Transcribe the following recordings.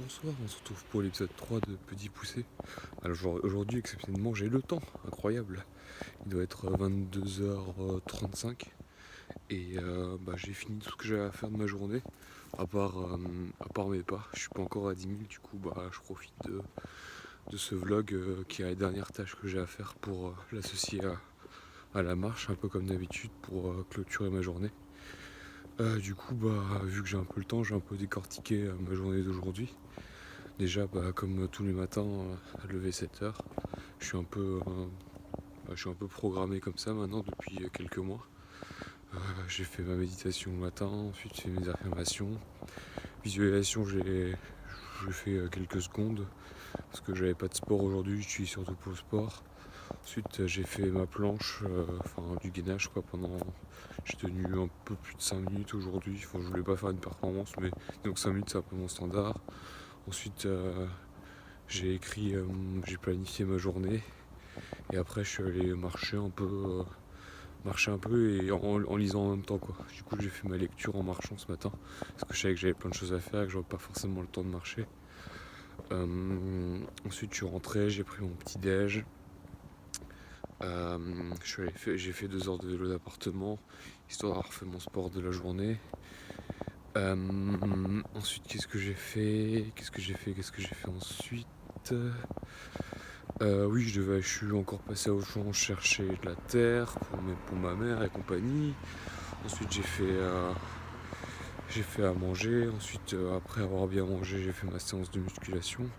bonsoir, on se retrouve pour l'épisode 3 de Petit Poussé. Alors aujourd'hui exceptionnellement j'ai le temps, incroyable. Il doit être 22h35 et j'ai fini tout ce que j'avais à faire de ma journée, à part mes pas. Je suis pas encore à 10 000, du coup je profite de ce vlog qui est la dernière tâche que j'ai à faire pour l'associer à la marche, un peu comme d'habitude pour clôturer ma journée. Vu que j'ai un peu le temps, j'ai un peu décortiqué ma journée d'aujourd'hui. Déjà, comme tous les matins, à lever 7 heures, je suis un peu, je suis un peu programmé comme ça maintenant depuis quelques mois. J'ai fait ma méditation le matin, ensuite j'ai fait mes affirmations. Visualisation, j'ai fait quelques secondes parce que j'avais pas de sport aujourd'hui, j'utilise surtout pour le sport. Ensuite, j'ai fait ma planche, du gainage j'ai tenu un peu plus de 5 minutes aujourd'hui. Je voulais pas faire une performance, mais donc 5 minutes c'est un peu mon standard. Ensuite, j'ai planifié ma journée et après je suis allé marcher un peu et en lisant en même temps quoi. Du coup j'ai fait ma lecture en marchant ce matin parce que je savais que j'avais plein de choses à faire et que j'aurais pas forcément le temps de marcher. Ensuite je suis rentré, j'ai pris mon petit déj. J'ai fait 2 heures de vélo d'appartement histoire d'avoir fait mon sport de la journée. Ensuite qu'est-ce que j'ai fait ensuite. Oui, je suis encore passé à Auchan chercher de la terre pour ma mère et compagnie. Ensuite, j'ai fait à manger. Ensuite, après avoir bien mangé, j'ai fait ma séance de musculation.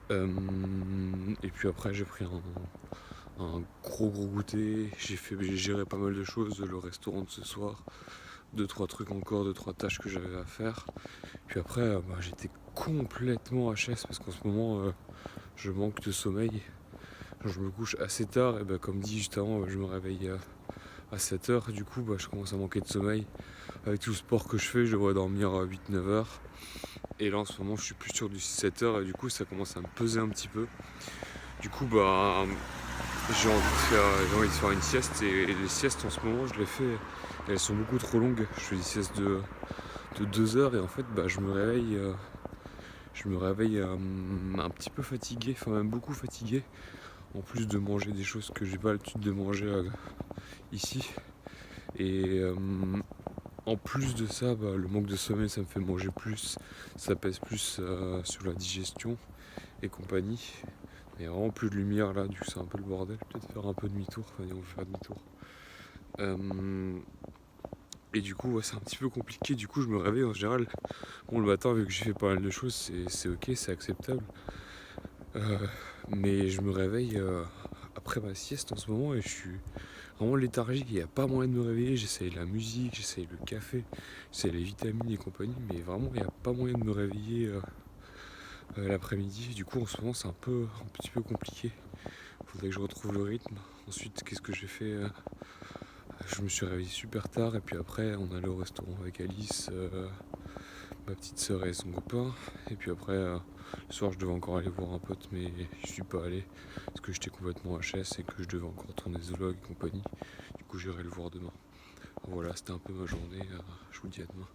Et puis après, j'ai pris un gros goûter. J'ai géré pas mal de choses, le restaurant de ce soir. 2-3 trucs encore, 2-3 tâches que j'avais à faire. Puis après, j'étais complètement HS parce qu'en ce moment, je manque de sommeil. Je me couche assez tard et comme dit juste avant, je me réveille à 7 heures. Du coup, je commence à manquer de sommeil. Avec tout le sport que je fais, je devrais dormir à 8-9 heures. Et là, en ce moment, je suis plus sur du 7 heures et du coup, ça commence à me peser un petit peu. Du coup, j'ai envie de faire une sieste et les siestes en ce moment, je les fais, elles sont beaucoup trop longues. Je fais des siestes de 2 heures et en fait, je me réveille un petit peu fatigué, enfin même beaucoup fatigué. En plus de manger des choses que j'ai pas l'habitude de manger ici. Et en plus de ça, le manque de sommeil ça me fait manger plus, ça pèse plus sur la digestion et compagnie. Il y a vraiment plus de lumière là, du coup c'est un peu le bordel. Peut-être faire un peu demi-tour, on va faire demi-tour. Et du coup c'est un petit peu compliqué, du coup je me réveille en général. Bon le matin vu que j'ai fait pas mal de choses c'est ok, c'est acceptable. Mais je me réveille après ma sieste en ce moment et je suis vraiment léthargique, il n'y a pas moyen de me réveiller. J'essaye la musique, j'essaye le café, j'essaye les vitamines et compagnie, mais vraiment il n'y a pas moyen de me réveiller l'après-midi. Du coup en ce moment c'est un petit peu compliqué. Il faudrait que je retrouve le rythme. Ensuite qu'est-ce que j'ai fait je me suis réveillé super tard et puis après on allait au restaurant avec Alice, ma petite sœur et son copain. Et puis après le soir je devais encore aller voir un pote mais je suis pas allé parce que j'étais complètement HS et que je devais encore tourner zoologue et compagnie. Du coup j'irai le voir demain. Voilà, c'était un peu ma journée, je vous dis à demain.